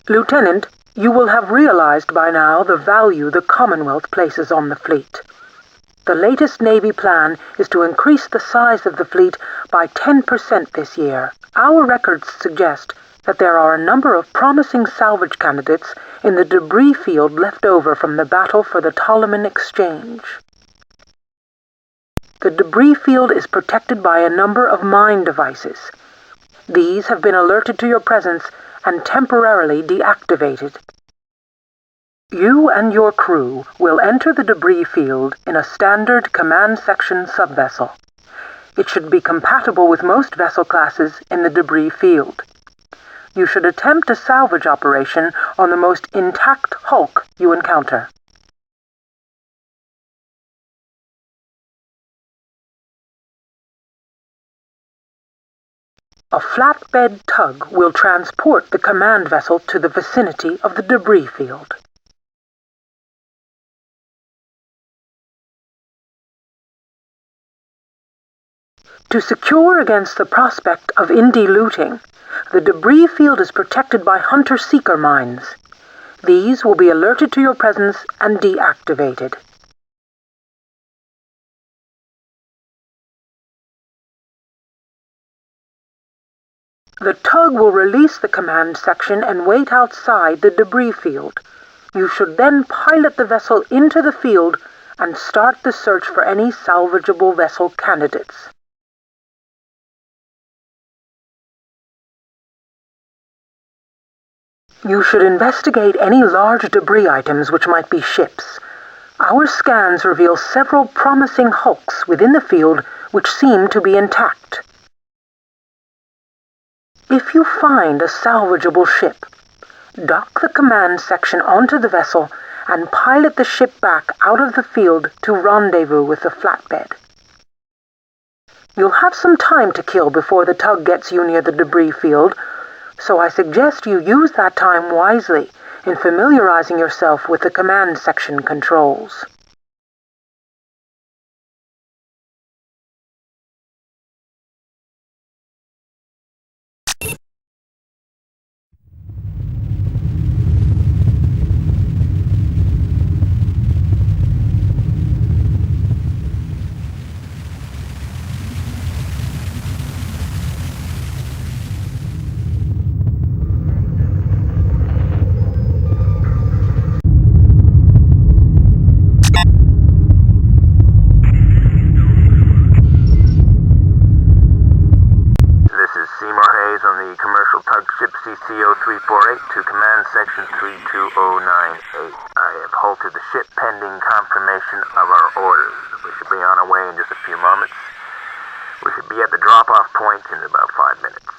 Lieutenant, you will have realized by now the value the Commonwealth places on the fleet. The latest Navy plan is to increase the size of the fleet by 10% this year. Our records suggest that there are a number of promising salvage candidates in the debris field left over from the battle for the Ptolemon Exchange. The debris field is protected by a number of mine devices. These have been alerted to your presence and temporarily deactivated. You and your crew will enter the debris field in a standard command section subvessel. It should be compatible with most vessel classes in the debris field. You should attempt a salvage operation on the most intact hulk you encounter. A flatbed tug will transport the command vessel to the vicinity of the debris field. To secure against the prospect of Indie looting, the debris field is protected by hunter-seeker mines. These will be alerted to your presence and deactivated. The tug will release the command section and wait outside the debris field. You should then pilot the vessel into the field and start the search for any salvageable vessel candidates. You should investigate any large debris items which might be ships. Our scans reveal several promising hulks within the field which seem to be intact. If you find a salvageable ship, dock the command section onto the vessel and pilot the ship back out of the field to rendezvous with the flatbed. You'll have some time to kill before the tug gets you near the debris field, so I suggest you use that time wisely in familiarizing yourself with the command section controls. CO348 to Command Section 32098. I have halted the ship pending confirmation of our orders. We should be on our way in just a few moments. We should be at the drop-off point in about 5 minutes.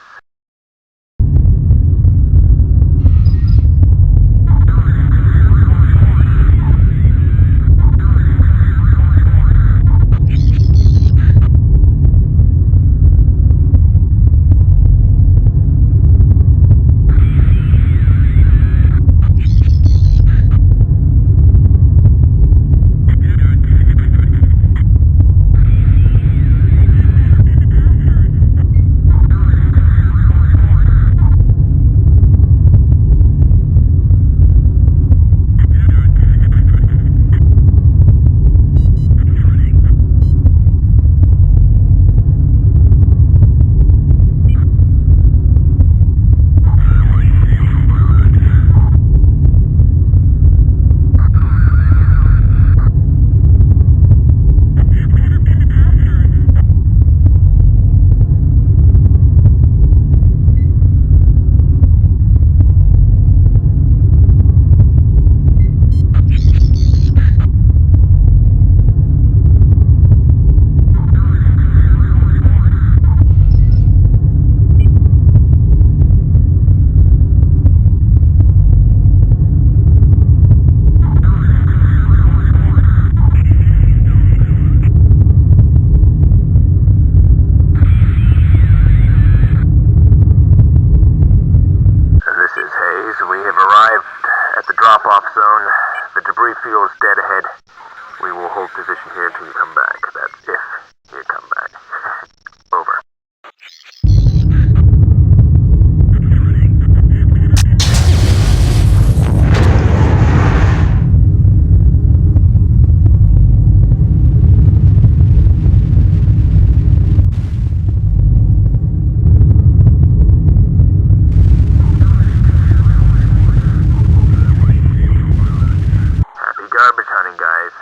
morning, guys.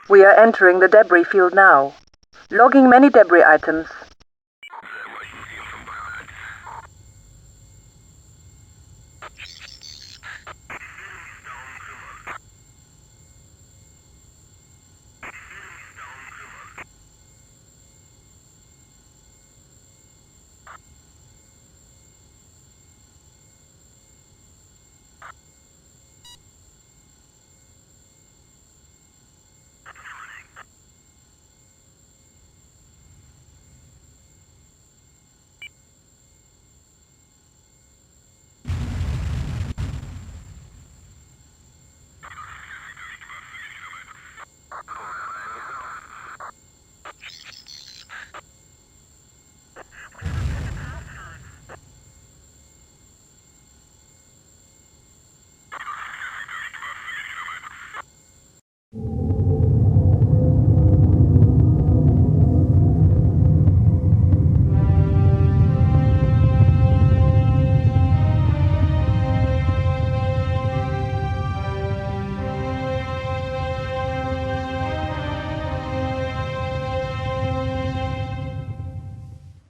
We are entering the debris field now. Logging many debris items.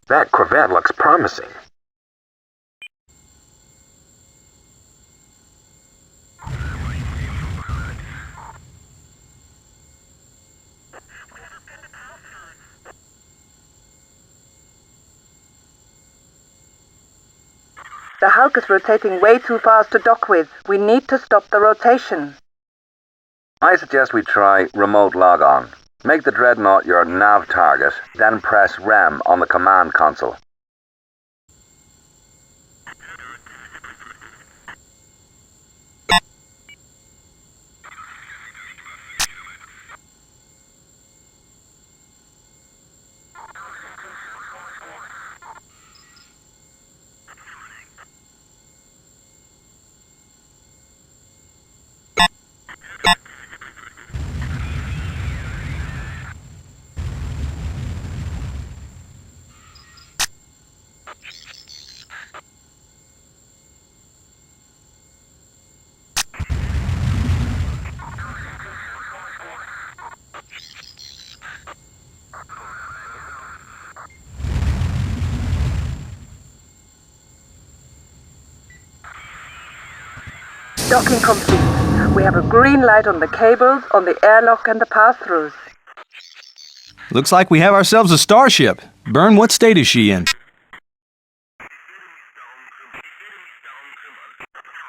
That Corvette looks promising. The Hulk is rotating way too fast to dock with. We need to stop the rotation. I suggest we try remote log-on. Make the Dreadnought your nav target, then press REM on the command console. Docking complete. We have a green light on the cables, on the airlock and the pass-throughs. Looks like we have ourselves a starship. Byrne, what state is she in?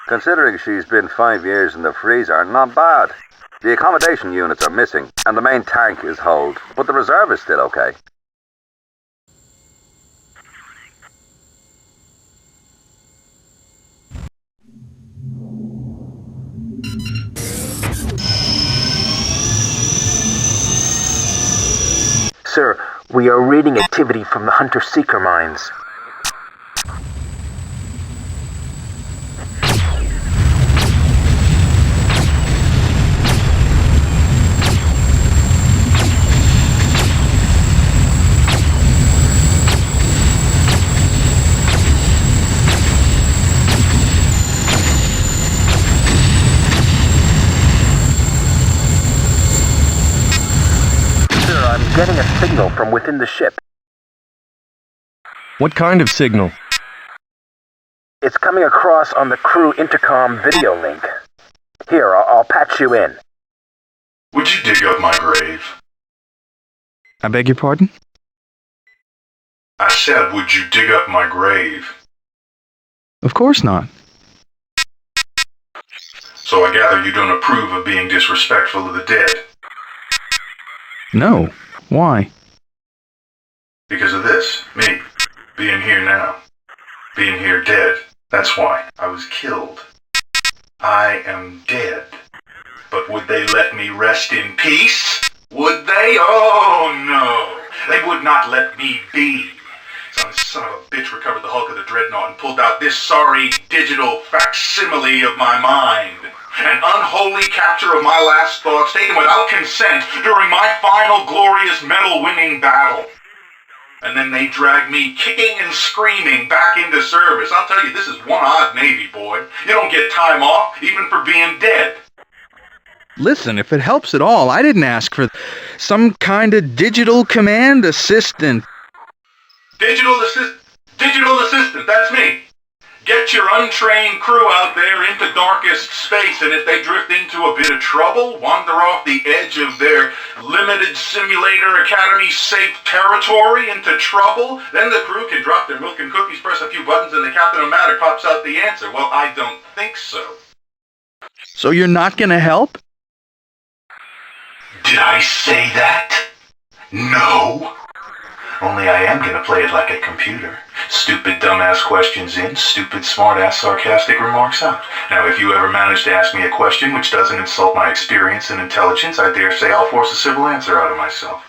Considering she's been 5 years in the freezer, not bad. The accommodation units are missing, and the main tank is holed, but the reserve is still okay. Sir, we are reading activity from the Hunter-Seeker mines. Getting a signal from within the ship. What kind of signal? It's coming across on the crew intercom video link. Here, I'll patch you in. Would you dig up my grave? I beg your pardon? I said, would you dig up my grave? Of course not. So I gather you don't approve of being disrespectful of the dead. No. Why? Because of this, me, being here now. Being here dead. That's why I was killed. I am dead. But would they let me rest in peace? Would they? Oh no! They would not let me be. Some son of a bitch recovered the hulk of the dreadnought and pulled out this sorry digital facsimile of my mind. An unholy capture of my last thoughts taken without consent during my final glorious medal-winning battle. And then they dragged me kicking and screaming back into service. I'll tell you, this is one odd Navy, boy. You don't get time off, even for being dead. Listen, if it helps at all, I didn't ask for some kind of digital command assistant. Digital assistant, that's me. Get your untrained crew out there into darkest space, and if they drift into a bit of trouble, wander off the edge of their limited simulator academy safe territory into trouble, then the crew can drop their milk and cookies, press a few buttons, and the Captain-O-Matic pops out the answer. Well, I don't think so. So you're not gonna help? Did I say that? No. Only I am gonna play it like a computer. Stupid dumbass questions in, stupid smartass sarcastic remarks out. Now if you ever manage to ask me a question which doesn't insult my experience and intelligence, I dare say I'll force a civil answer out of myself.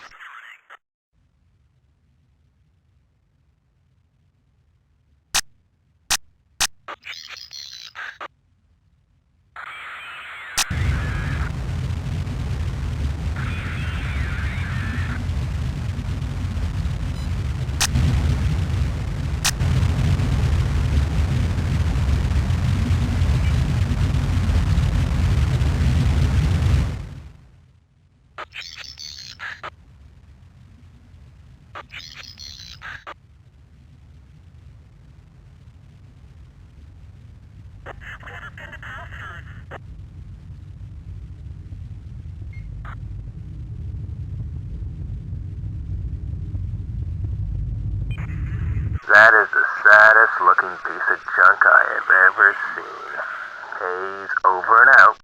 That is the saddest looking piece of junk I have ever seen. Hayes over and out.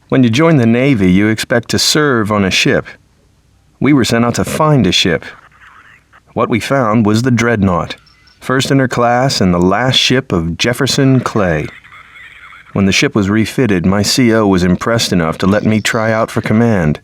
When you join the Navy, you expect to serve on a ship. We were sent out to find a ship. What we found was the Dreadnought, first in her class and the last ship of Jefferson Clay. When the ship was refitted, my CO was impressed enough to let me try out for command.